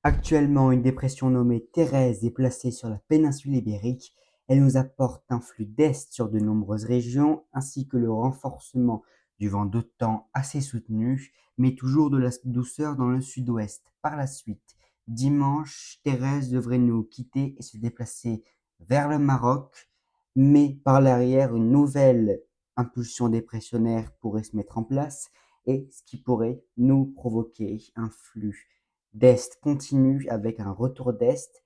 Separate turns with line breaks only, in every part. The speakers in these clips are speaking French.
Actuellement, une dépression nommée Thérèse est placée sur la péninsule ibérique. Elle nous apporte un flux d'est sur de nombreuses régions, ainsi que le renforcement du vent d'OTAN assez soutenu, mais toujours de la douceur dans le sud-ouest. Par la suite, dimanche, Thérèse devrait nous quitter et se déplacer vers le Maroc, mais par l'arrière, une nouvelle impulsion dépressionnaire pourrait se mettre en place, et ce qui pourrait nous provoquer un flux d'est continue avec un retour d'est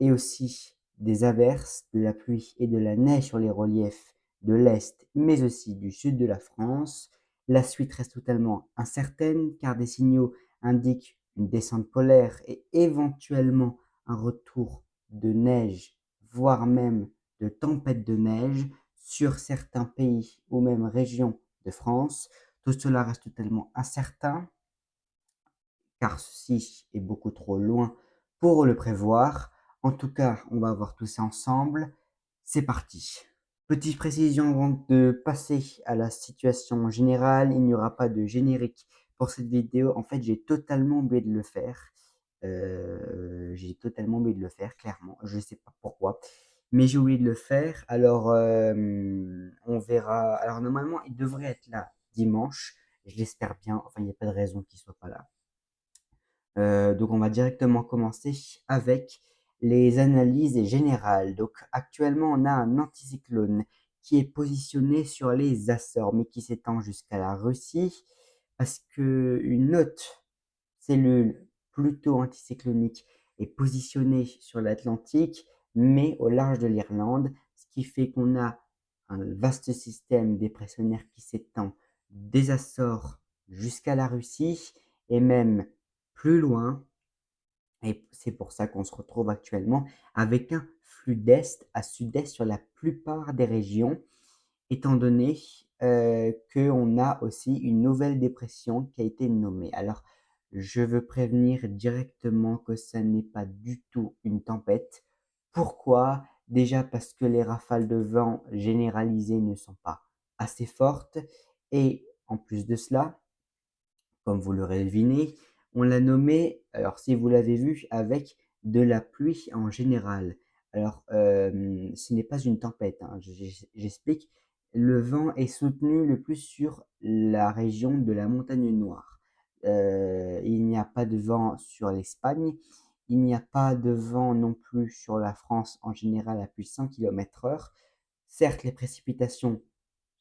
et aussi des averses, de la pluie et de la neige sur les reliefs de l'est, mais aussi du sud de la France. La suite reste totalement incertaine car des signaux indiquent une descente polaire et éventuellement un retour de neige, voire même de tempêtes de neige sur certains pays ou même régions de France. Tout cela reste totalement incertain car ceci est beaucoup trop loin pour le prévoir. En tout cas, on va voir tout ça ensemble. C'est parti. Petite précision avant de passer à la situation générale, il n'y aura pas de générique pour cette vidéo. En fait, j'ai totalement oublié de le faire. Clairement. Je ne sais pas pourquoi, mais j'ai oublié de le faire. Alors, on verra. Alors, normalement, il devrait être là dimanche. Je l'espère bien. Enfin, il n'y a pas de raison qu'il ne soit pas là. Donc on va directement commencer avec les analyses générales. Donc actuellement, on a un anticyclone qui est positionné sur les Açores, mais qui s'étend jusqu'à la Russie, parce qu'une autre cellule plutôt anticyclonique est positionnée sur l'Atlantique, mais au large de l'Irlande, ce qui fait qu'on a un vaste système dépressionnaire qui s'étend des Açores jusqu'à la Russie, et même plus loin, et c'est pour ça qu'on se retrouve actuellement avec un flux d'est à sud-est sur la plupart des régions, étant donné qu'on a aussi une nouvelle dépression qui a été nommée. Alors, je veux prévenir directement que ça n'est pas du tout une tempête. Pourquoi? Déjà parce que les rafales de vent généralisées ne sont pas assez fortes, et en plus de cela, comme vous l'aurez deviné, on l'a nommé, alors si vous l'avez vu, avec de la pluie en général. Alors, ce n'est pas une tempête, hein, j'explique. Le vent est soutenu le plus sur la région de la Montagne Noire. Il n'y a pas de vent sur l'Espagne. Il n'y a pas de vent non plus sur la France en général à plus de 100 km/h. Certes, les précipitations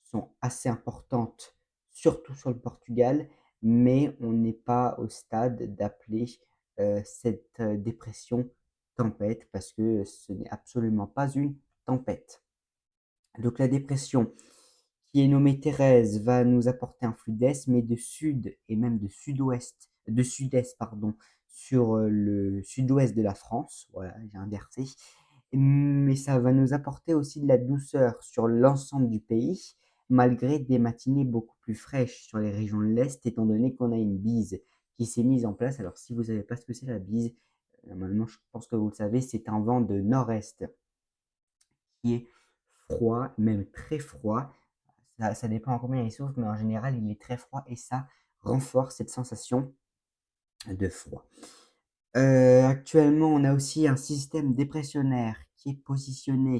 sont assez importantes, surtout sur le Portugal, mais on n'est pas au stade d'appeler cette dépression tempête, parce que ce n'est absolument pas une tempête. Donc la dépression qui est nommée Thérèse va nous apporter un flux d'est, mais de sud et même de sud-est, pardon, sur le sud-ouest de la France. Voilà, j'ai inversé. Mais ça va nous apporter aussi de la douceur sur l'ensemble du pays, malgré des matinées beaucoup plus fraîches sur les régions de l'Est, étant donné qu'on a une bise qui s'est mise en place. Alors, si vous ne savez pas ce que c'est la bise, normalement, je pense que vous le savez, c'est un vent de nord-est qui est froid, même très froid. Ça dépend en combien il souffle, mais en général, il est très froid et ça renforce cette sensation de froid. Actuellement, on a aussi un système dépressionnaire qui est positionné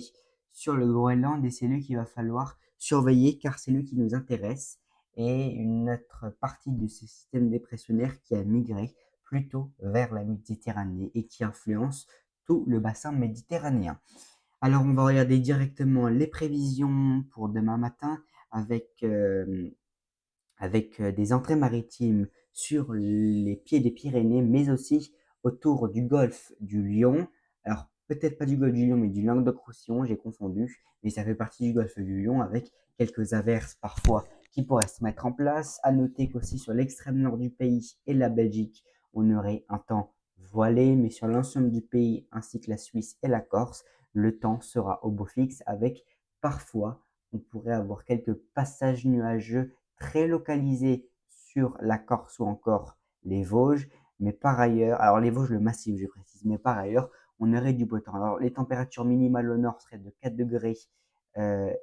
sur le Groenland, et c'est lui qu'il va falloir surveiller car c'est lui qui nous intéresse, et une autre partie de ce système dépressionnaire qui a migré plutôt vers la Méditerranée et qui influence tout le bassin méditerranéen. Alors, on va regarder directement les prévisions pour demain matin avec, des entrées maritimes sur les pieds des Pyrénées, mais aussi autour du golfe du Lion. Alors, peut-être pas du golfe du Lion, mais du Languedoc-Roussillon, j'ai confondu, mais ça fait partie du golfe du Lion avec quelques averses parfois qui pourraient se mettre en place. À noter qu'aussi sur l'extrême nord du pays et la Belgique, on aurait un temps voilé, mais sur l'ensemble du pays ainsi que la Suisse et la Corse, le temps sera au beau fixe avec parfois, on pourrait avoir quelques passages nuageux très localisé sur la Corse ou encore les Vosges, mais par ailleurs, alors les Vosges, le massif, je précise, mais par ailleurs, on aurait du beau temps. Alors, les températures minimales au nord seraient de 4 degrés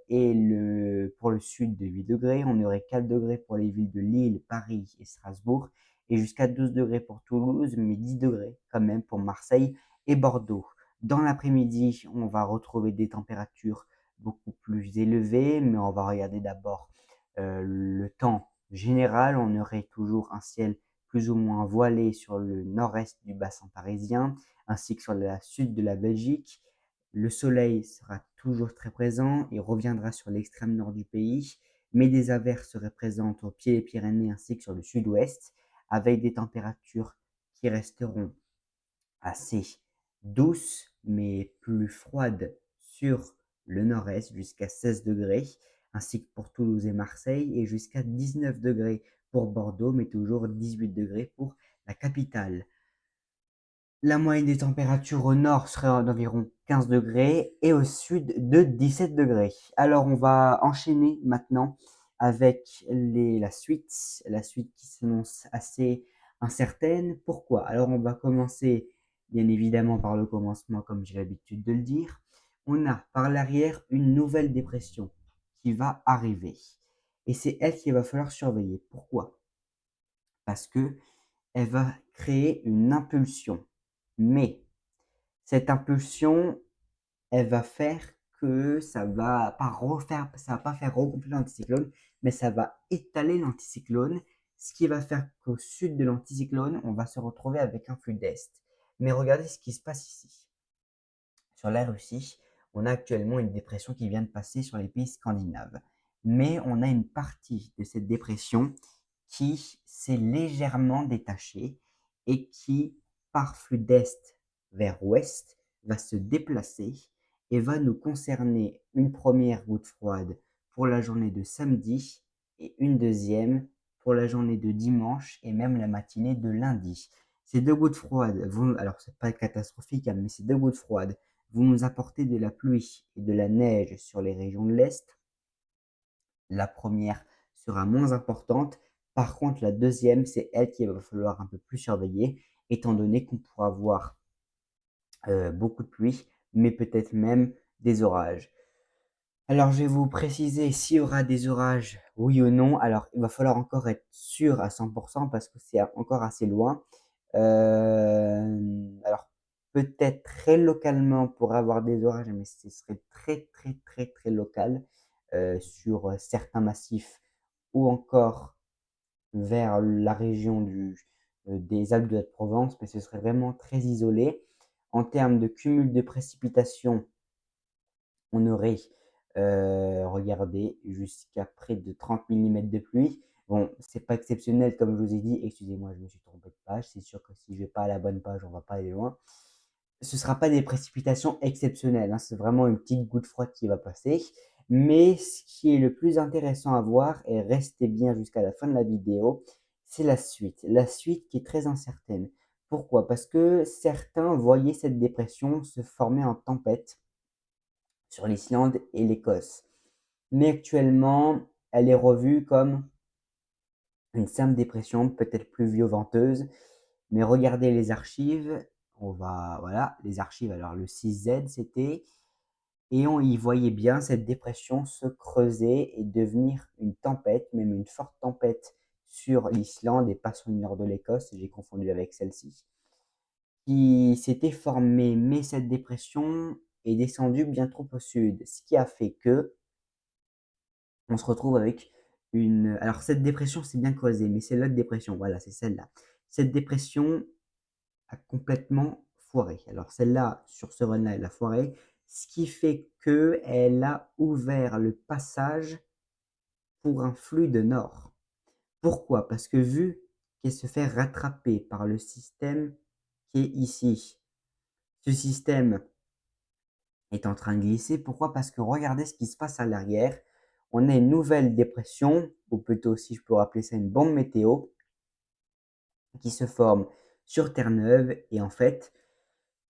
et pour le sud de 8 degrés. On aurait 4 degrés pour les villes de Lille, Paris et Strasbourg, et jusqu'à 12 degrés pour Toulouse, mais 10 degrés quand même pour Marseille et Bordeaux. Dans l'après-midi, on va retrouver des températures beaucoup plus élevées, mais on va regarder d'abord le temps général. On aurait toujours un ciel plus ou moins voilé sur le nord-est du bassin parisien, ainsi que sur la sud de la Belgique. Le soleil sera toujours très présent et reviendra sur l'extrême nord du pays, mais des averses seraient présentes au pied des Pyrénées ainsi que sur le sud-ouest, avec des températures qui resteront assez douces, mais plus froides sur le nord-est, jusqu'à 16 degrés, ainsi que pour Toulouse et Marseille, et jusqu'à 19 degrés pour Bordeaux, mais toujours 18 degrés pour la capitale. La moyenne des températures au nord serait d'environ 15 degrés et au sud de 17 degrés. Alors on va enchaîner maintenant avec la suite qui s'annonce assez incertaine. Pourquoi? Alors on va commencer bien évidemment par le commencement comme j'ai l'habitude de le dire. On a par l'arrière une nouvelle dépression qui va arriver et c'est elle qu'il va falloir surveiller. Pourquoi? Parce que elle va créer une impulsion. Mais cette impulsion, elle va faire que ça va pas faire regonfler l'anticyclone, mais ça va étaler l'anticyclone, ce qui va faire qu'au sud de l'anticyclone, on va se retrouver avec un flux d'est. Mais regardez ce qui se passe ici. Sur la Russie, on a actuellement une dépression qui vient de passer sur les pays scandinaves. Mais on a une partie de cette dépression qui s'est légèrement détachée et qui, par flux d'est vers ouest, va se déplacer et va nous concerner une première goutte froide pour la journée de samedi et une deuxième pour la journée de dimanche et même la matinée de lundi. Ces deux gouttes froides vont, alors c'est pas catastrophique, mais ces deux gouttes froides vont nous apporter de la pluie et de la neige sur les régions de l'Est. La première sera moins importante. Par contre, la deuxième, c'est elle qu'il va falloir un peu plus surveiller, étant donné qu'on pourra avoir beaucoup de pluie, mais peut-être même des orages. Alors, je vais vous préciser s'il y aura des orages, oui ou non. Alors, il va falloir encore être sûr à 100% parce que c'est encore assez loin. Alors, peut-être très localement pour avoir des orages, mais ce serait très, très, très, très local sur certains massifs ou encore vers la région des Alpes de Haute-Provence, mais ce serait vraiment très isolé. En termes de cumul de précipitations, on aurait regardé jusqu'à près de 30 mm de pluie. Bon, c'est pas exceptionnel comme je vous ai dit, excusez-moi, je me suis trompé de page, c'est sûr que si je vais pas à la bonne page, on va pas aller loin. Ce sera pas des précipitations exceptionnelles, hein, c'est vraiment une petite goutte froide qui va passer. Mais ce qui est le plus intéressant à voir, et restez bien jusqu'à la fin de la vidéo, c'est la suite. La suite qui est très incertaine. Pourquoi? Parce que certains voyaient cette dépression se former en tempête sur l'Islande et l'Écosse. Mais actuellement, elle est revue comme une simple dépression, peut-être pluvio-venteuse. Mais regardez les archives, voilà, les archives, alors le 6Z c'était, et on y voyait bien cette dépression se creuser et devenir une tempête, même une forte tempête sur l'Islande et pas sur le nord de l'Écosse, j'ai confondu avec celle-ci, qui s'était formée, mais cette dépression est descendue bien trop au sud, ce qui a fait que on se retrouve avec une. Alors, cette dépression, c'est bien creusé, mais c'est l'autre dépression. Voilà, c'est celle-là. Cette dépression a complètement foiré. Alors, celle-là, sur ce run-là, elle a foiré, ce qui fait qu'elle a ouvert le passage pour un flux de nord. Pourquoi? Parce que vu qu'elle se fait rattraper par le système qui est ici, ce système est en train de glisser. Pourquoi? Parce que regardez ce qui se passe à l'arrière. On a une nouvelle dépression, ou plutôt si je peux appeler ça une bombe météo, qui se forme sur Terre-Neuve et en fait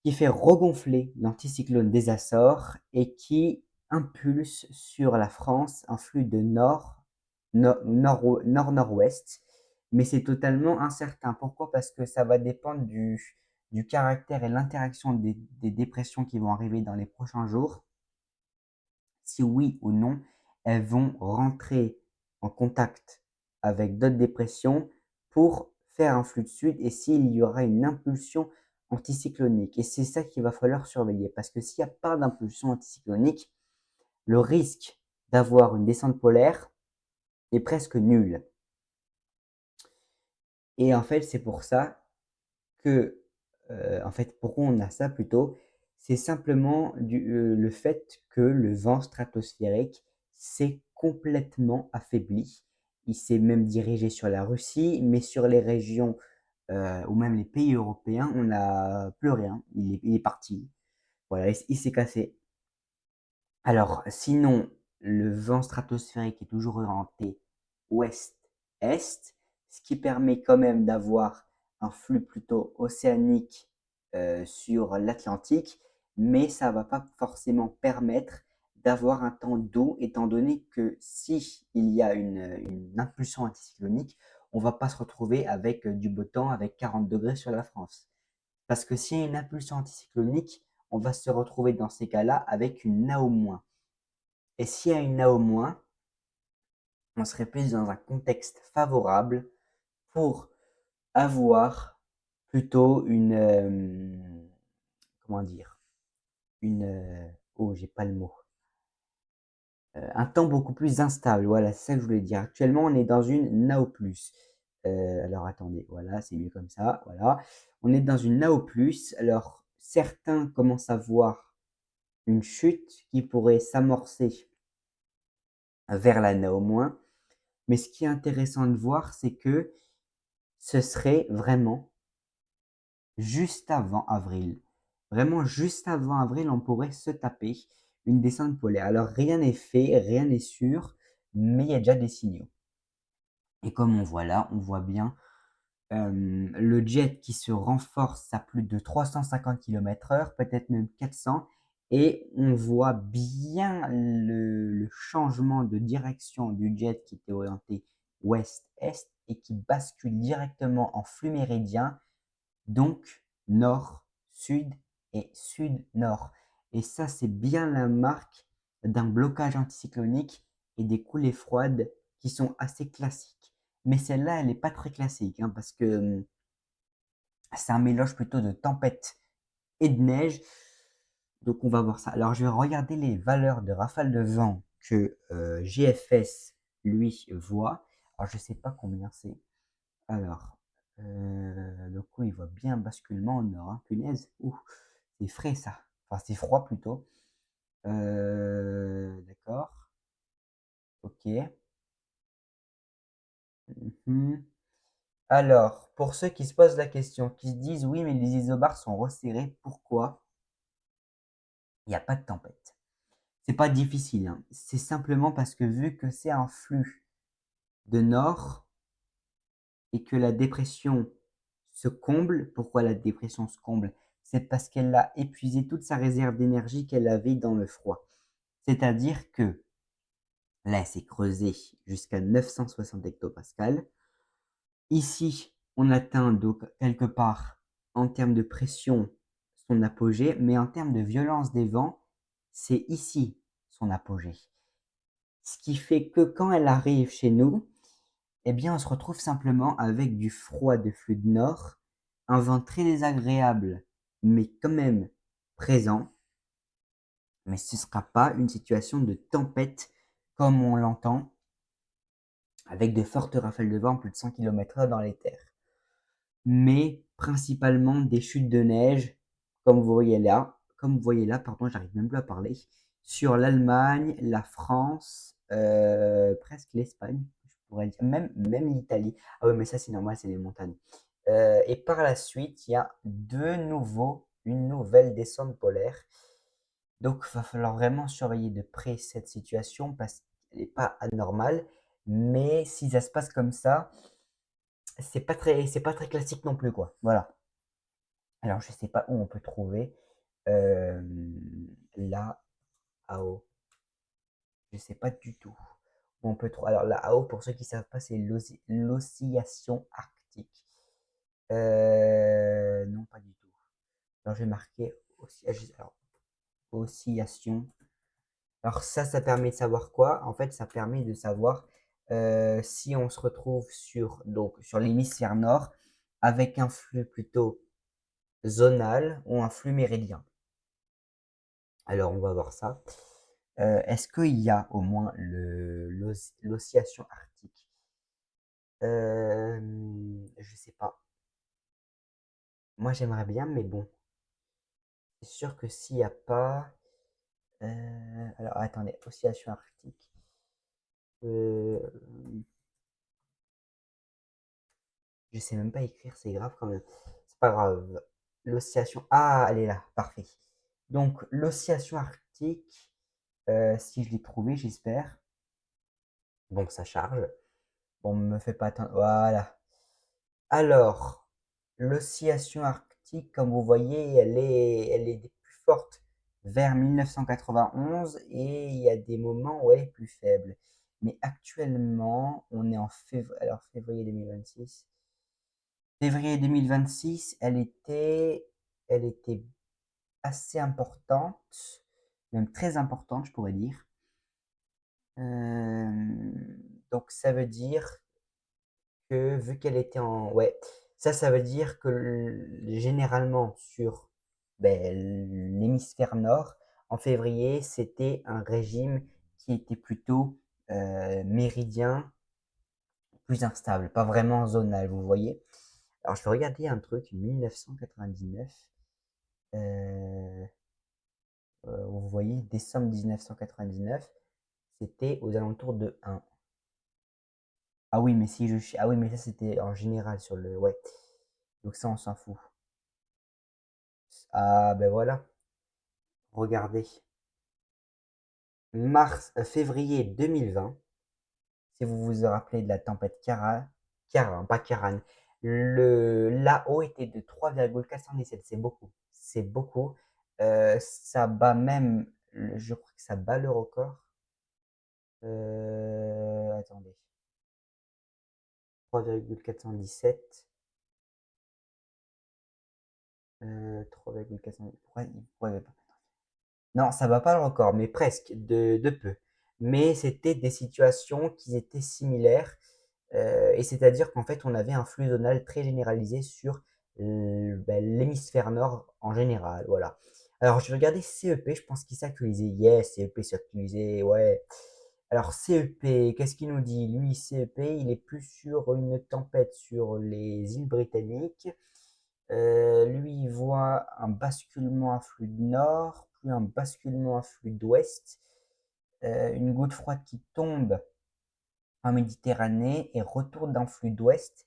qui fait regonfler l'anticyclone des Açores et qui impulse sur la France un flux de nord-nord-ouest. Mais c'est totalement incertain. Pourquoi? Parce que ça va dépendre du caractère et l'interaction des dépressions qui vont arriver dans les prochains jours. Si oui ou non, elles vont rentrer en contact avec d'autres dépressions pour faire un flux de sud et s'il y aura une impulsion anticyclonique. Et c'est ça qu'il va falloir surveiller parce que s'il n'y a pas d'impulsion anticyclonique, le risque d'avoir une descente polaire est presque nul. Et en fait, c'est pour ça que, en fait, pourquoi on a ça plutôt? C'est simplement le fait que le vent stratosphérique s'est complètement affaibli. Il s'est même dirigé sur la Russie, mais sur les régions, ou même les pays européens, on n'a plus rien. Il est parti. Voilà, il s'est cassé. Alors, sinon, le vent stratosphérique est toujours orienté ouest-est, ce qui permet quand même d'avoir un flux plutôt océanique sur l'Atlantique, mais ça ne va pas forcément permettre d'avoir un temps doux, étant donné que si il y a une impulsion anticyclonique, on ne va pas se retrouver avec du beau temps, avec 40 degrés sur la France. Parce que s'il y a une impulsion anticyclonique, on va se retrouver dans ces cas-là avec une NAO-. Et s'il y a une NAO-, on serait plus dans un contexte favorable pour avoir plutôt comment dire, oh, j'ai pas le mot, un temps beaucoup plus instable. Voilà, c'est ça que je voulais dire. Actuellement, on est dans une NAO+. Alors attendez, voilà, c'est mieux comme ça. Voilà, on est dans une NAO+. Alors certains commencent à voir une chute qui pourrait s'amorcer vers la NAO-. Mais ce qui est intéressant de voir, c'est que ce serait vraiment juste avant avril. Vraiment juste avant avril, on pourrait se taper une descente polaire. Alors rien n'est fait, rien n'est sûr, mais il y a déjà des signaux. Et comme on voit là, on voit bien le jet qui se renforce à plus de 350 km/h, peut-être même 400, et on voit bien le changement de direction du jet qui était orienté ouest-est et qui bascule directement en flux méridien, donc nord, sud et sud-nord. Et ça, c'est bien la marque d'un blocage anticyclonique et des coulées froides qui sont assez classiques. Mais celle-là, elle n'est pas très classique, hein, parce que c'est un mélange plutôt de tempête et de neige. Donc on va voir ça. Alors je vais regarder les valeurs de rafale de vent que GFS, lui, voit. Alors je ne sais pas combien c'est. Alors, donc oui, il voit bien un basculement au nord, hein. Punaise. Ouh, c'est frais ça. Enfin, c'est froid plutôt. D'accord. Ok. Mhm. Alors, pour ceux qui se posent la question, qui se disent oui, mais les isobars sont resserrés, pourquoi il n'y a pas de tempête? C'est pas difficile, hein. C'est simplement parce que vu que c'est un flux de nord et que la dépression se comble, pourquoi la dépression se comble? C'est parce qu'elle a épuisé toute sa réserve d'énergie qu'elle avait dans le froid. C'est-à-dire que là, elle s'est creusée jusqu'à 960 hectopascales. Ici, on atteint donc quelque part, en termes de pression, son apogée, mais en termes de violence des vents, c'est ici son apogée. Ce qui fait que quand elle arrive chez nous, eh bien, on se retrouve simplement avec du froid de flux de nord, un vent très désagréable, mais quand même présent. Mais ce ne sera pas une situation de tempête comme on l'entend, avec de fortes rafales de vent, plus de 100 km/h dans les terres. Mais principalement des chutes de neige, comme vous voyez là, pardon, j'arrive même plus à parler, sur l'Allemagne, la France, presque l'Espagne, je pourrais dire, même l'Italie. Ah oui, mais ça c'est normal, c'est les montagnes. Et par la suite, il y a une nouvelle descente polaire. Donc, il va falloir vraiment surveiller de près cette situation parce qu'elle n'est pas anormale. Mais si ça se passe comme ça, c'est pas très classique non plus, quoi. Voilà. Alors, je sais pas où on peut trouver euh, la AO. Je sais pas du tout où on peut trouver. Alors, la AO, pour ceux qui savent pas, c'est l'oscillation arctique. Non, pas du tout. Alors, je vais marquer alors, oscillation. Alors, ça permet de savoir quoi? En fait, ça permet de savoir si on se retrouve sur l'hémisphère nord avec un flux plutôt zonal ou un flux méridien? Alors, on va voir ça. Est-ce qu'il y a au moins l'oscillation arctique? Je sais pas. Moi, j'aimerais bien, mais bon, c'est sûr que s'il n'y a pas. Alors, attendez, oscillation arctique. Euh, je sais même pas écrire, c'est grave quand même. C'est pas grave. L'oscillation. Ah, elle est là, parfait. Donc, l'oscillation arctique, si je l'ai trouvé, j'espère. Bon, ça charge. Bon, me fait pas attendre. Voilà. Alors, l'oscillation arctique, comme vous voyez, elle est des plus forte vers 1991 et il y a des moments où elle est plus faible. Mais actuellement, on est en février, alors février 2026. Février 2026, elle était assez importante, même très importante, je pourrais dire. Euh, donc ça veut dire que vu qu'elle était en... Ouais, ça veut dire que généralement sur l'hémisphère nord, en février, c'était un régime qui était plutôt méridien, plus instable, pas vraiment zonal, vous voyez. Alors je vais regarder un truc, 1999. Euh, vous voyez, décembre 1999, c'était aux alentours de 1. Ah oui, mais si je... Ah oui, mais ça c'était en général sur le... Ouais. Donc ça, on s'en fout. Ah ben voilà, regardez. Février 2020, si vous vous rappelez de la tempête Karan, pas Karan, l'AO était de 3,417. C'est beaucoup. C'est beaucoup. Ça bat même, je crois que ça bat le record. Attendez. 3,417. 3,417. Pourquoi il pas. Non, ça bat pas le record, mais presque, de peu. Mais c'était des situations qui étaient similaires, et c'est-à-dire qu'en fait, on avait un flux zonal très généralisé sur l'hémisphère nord en général. Voilà. Alors, je vais regarder CEP, je pense qu'il s'est actualisé. Yes, CEP s'est actualisé, ouais. Alors, CEP, qu'est-ce qu'il nous dit? Lui, CEP, il est plus sur une tempête sur les îles britanniques. Lui, il voit un basculement à flux de nord, puis un basculement à flux d'ouest, une goutte froide qui tombe en Méditerranée et retourne d'un flux d'ouest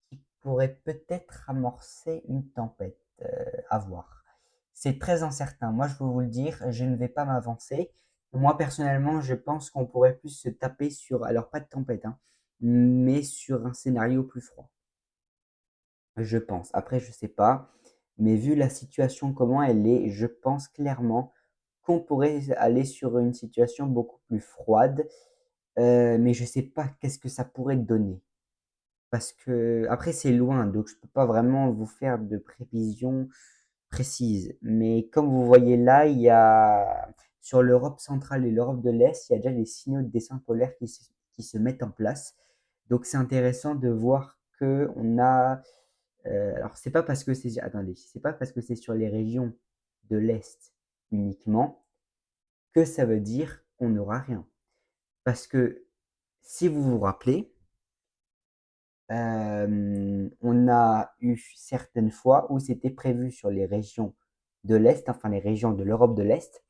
qui pourrait peut-être amorcer une tempête. À voir. C'est très incertain. Moi, je vais vous le dire, je ne vais pas m'avancer. Moi, personnellement, je pense qu'on pourrait plus se taper sur, alors pas de tempête, hein, mais sur un scénario plus froid. Je pense. Après, je sais pas. Mais vu la situation, comment elle est, je pense clairement qu'on pourrait aller sur une situation beaucoup plus froide. Mais je sais pas qu'est-ce que ça pourrait donner. Parce que, après, c'est loin, donc je peux pas vraiment vous faire de prévisions précises. Mais comme vous voyez là, il y a, sur l'Europe centrale et l'Europe de l'Est, il y a déjà des signaux de descente polaire qui se mettent en place. Donc c'est intéressant de voir que on a alors c'est pas parce que c'est attendez, c'est pas parce que c'est sur les régions de l'Est uniquement que ça veut dire qu'on n'aura rien. Parce que si vous vous rappelez, on a eu certaines fois où c'était prévu sur les régions de l'Est, enfin les régions de l'Europe de l'Est,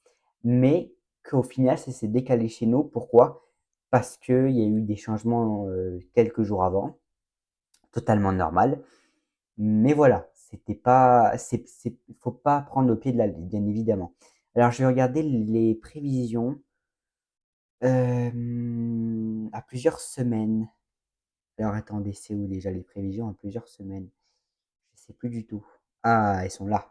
mais qu'au final ça s'est décalé chez nous. Pourquoi? Parce qu'il y a eu des changements quelques jours avant, totalement normal. Mais voilà, c'était pas, faut pas prendre au pied de la lettre, bien évidemment. Alors, je vais regarder les prévisions à plusieurs semaines. Alors, attendez, c'est où déjà les prévisions à plusieurs semaines? Je sais plus du tout. Ah, elles sont là.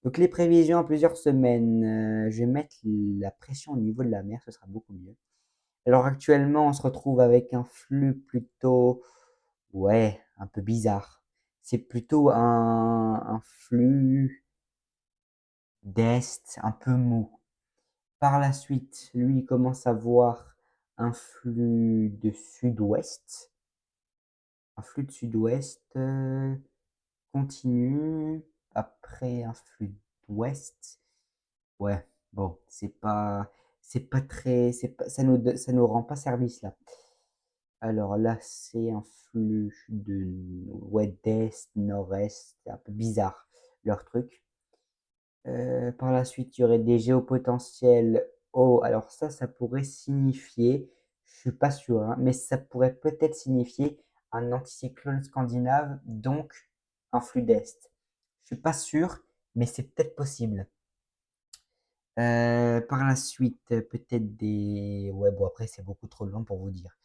Donc, les prévisions à plusieurs semaines. Je vais mettre la pression au niveau de la mer, ce sera beaucoup mieux. Alors, actuellement, on se retrouve avec un flux plutôt, ouais, un peu bizarre. C'est plutôt un flux d'est, un peu mou. Par la suite, lui, il commence à voir un flux de sud-ouest. Un flux de sud-ouest. continue après un flux d'ouest. Ouais, bon, ça nous rend pas service là. Alors là, c'est un flux de ouais, d'est, nord-est, c'est un peu bizarre leur truc. Par la suite, il y aurait des géopotentiels. Oh, alors ça pourrait signifier, je suis pas sûr, hein, mais ça pourrait peut-être signifier un anticyclone scandinave, donc un flux d'est. Je suis pas sûr, mais c'est peut-être possible. Par la suite, peut-être des ouais, bon, après, c'est beaucoup trop long pour vous dire.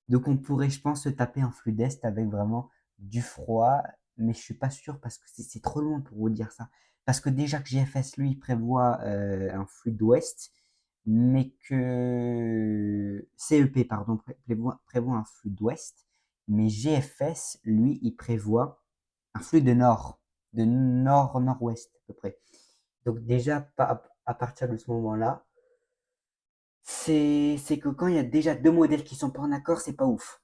Donc, on pourrait, je pense, se taper un flux d'est avec vraiment du froid, mais je suis pas sûr parce que c'est trop loin pour vous dire ça. Parce que déjà que GFS, lui, prévoit un flux d'ouest, mais que CEP, pardon, prévoit un flux d'ouest, mais GFS, lui, il prévoit un flux de nord-nord-ouest à peu près. Donc déjà, à partir de ce moment-là, c'est que quand il y a déjà deux modèles qui sont pas en accord, c'est pas ouf.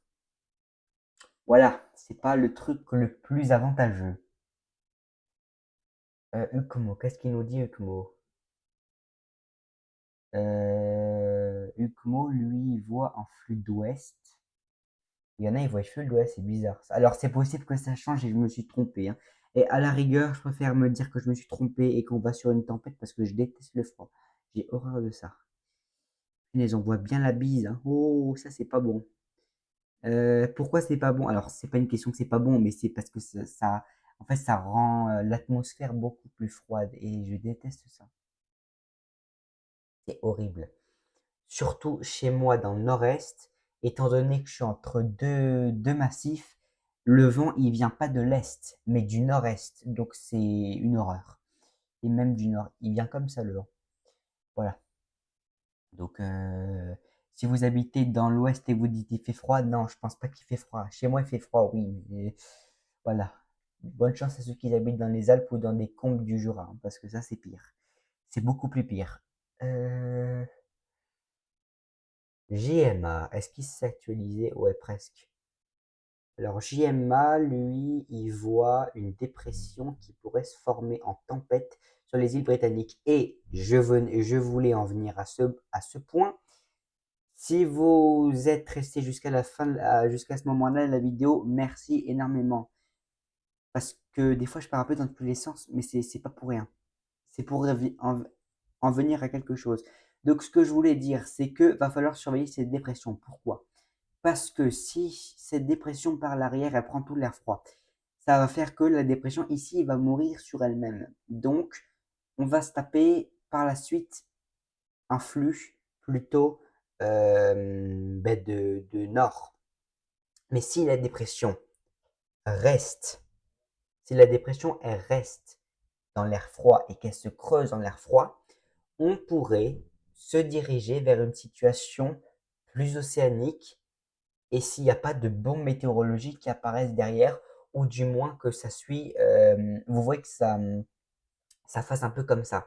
Voilà, c'est pas le truc le plus avantageux. Ukmo, qu'est-ce qu'il nous dit Ukmo? Ukmo, lui, il voit un flux d'ouest. Il y en a, ils voient flux d'ouest, c'est bizarre. Alors c'est possible que ça change et je me suis trompé, hein. Et à la rigueur, je préfère me dire que je me suis trompé et qu'on va sur une tempête parce que je déteste le froid. J'ai horreur de ça. Punaise, on voit bien la bise, hein. Oh, ça c'est pas bon. Pourquoi c'est pas bon? Alors, c'est pas une question que c'est pas bon, mais c'est parce que en fait, ça rend l'atmosphère beaucoup plus froide et je déteste ça. C'est horrible. Surtout chez moi dans le nord-est, étant donné que je suis entre deux massifs, le vent il vient pas de l'est, mais du nord-est. Donc c'est une horreur. Et même du nord, il vient comme ça le vent. Voilà. Donc si vous habitez dans l'ouest et vous dites il fait froid, non, je pense pas qu'il fait froid. Chez moi il fait froid, oui, mais voilà. Bonne chance à ceux qui habitent dans les Alpes ou dans des combes du Jura, hein, parce que ça, c'est pire. C'est beaucoup plus pire. JMA, est-ce qu'il s'est actualisé? Ouais, presque. Alors, JMA, lui, il voit une dépression qui pourrait se former en tempête sur les îles britanniques. Et je voulais en venir à ce point. Si vous êtes resté jusqu'à la fin, jusqu'à ce moment-là de la vidéo, merci énormément. Parce que des fois, je pars un peu dans tous les sens, mais c'est pas pour rien. C'est pour en venir à quelque chose. Donc, ce que je voulais dire, c'est que va falloir surveiller cette dépression. Pourquoi? Parce que si cette dépression par l'arrière, elle prend tout l'air froid, ça va faire que la dépression ici va mourir sur elle-même. Donc, on va se taper par la suite un flux plutôt de nord. Mais si la dépression reste, si la dépression elle reste dans l'air froid et qu'elle se creuse dans l'air froid, on pourrait se diriger vers une situation plus océanique et s'il n'y a pas de bombes météorologiques qui apparaissent derrière, ou du moins que ça suit, vous voyez que ça fasse un peu comme ça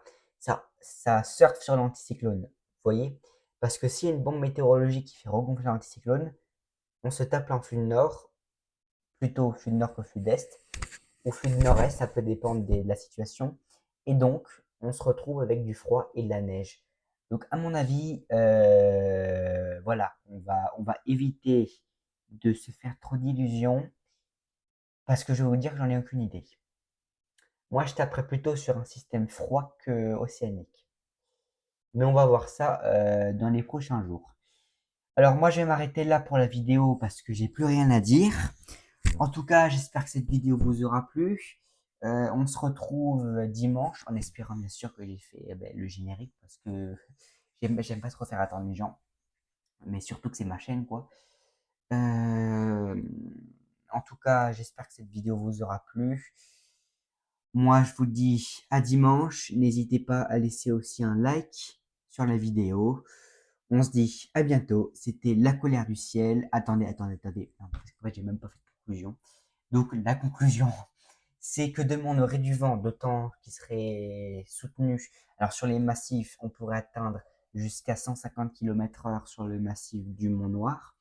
surfe sur l'anticyclone, vous voyez? Parce que s'il y a une bombe météorologique qui fait regonfler l'anticyclone, on se tape en flux de nord, plutôt flux de nord que flux d'est, ou flux de nord-est, ça peut dépendre de la situation. Et donc, on se retrouve avec du froid et de la neige. Donc, à mon avis, voilà, on va éviter de se faire trop d'illusions parce que je vais vous dire que j'en ai aucune idée. Moi, je taperais plutôt sur un système froid que océanique. Mais on va voir ça dans les prochains jours. Alors moi, je vais m'arrêter là pour la vidéo parce que j'ai plus rien à dire. En tout cas, j'espère que cette vidéo vous aura plu. On se retrouve dimanche en espérant bien sûr que j'ai fait le générique parce que j'aime pas trop faire attendre les gens. Mais surtout que c'est ma chaîne, quoi. Euh, En tout cas, j'espère que cette vidéo vous aura plu. Moi, je vous dis à dimanche. N'hésitez pas à laisser aussi un like sur la vidéo. On se dit à bientôt. C'était La Colère du Ciel. Attendez. Non, parce qu'en fait, j'ai même pas fait de conclusion. Donc, la conclusion, c'est que demain, on aurait du vent, d'autant qu'il serait soutenu. Alors, sur les massifs, on pourrait atteindre jusqu'à 150 km/h sur le massif du Mont Noir.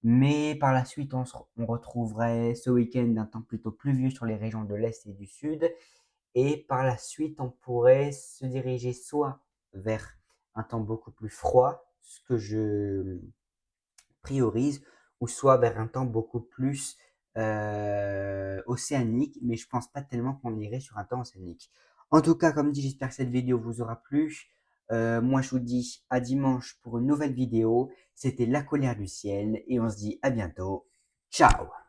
Mais par la suite, on retrouverait ce week-end un temps plutôt pluvieux sur les régions de l'Est et du Sud. Et par la suite, on pourrait se diriger soit vers un temps beaucoup plus froid, ce que je priorise, ou soit vers un temps beaucoup plus océanique, mais je pense pas tellement qu'on irait sur un temps océanique. En tout cas, comme dit, j'espère que cette vidéo vous aura plu. Moi, je vous dis à dimanche pour une nouvelle vidéo. C'était La colère du ciel et on se dit à bientôt. Ciao!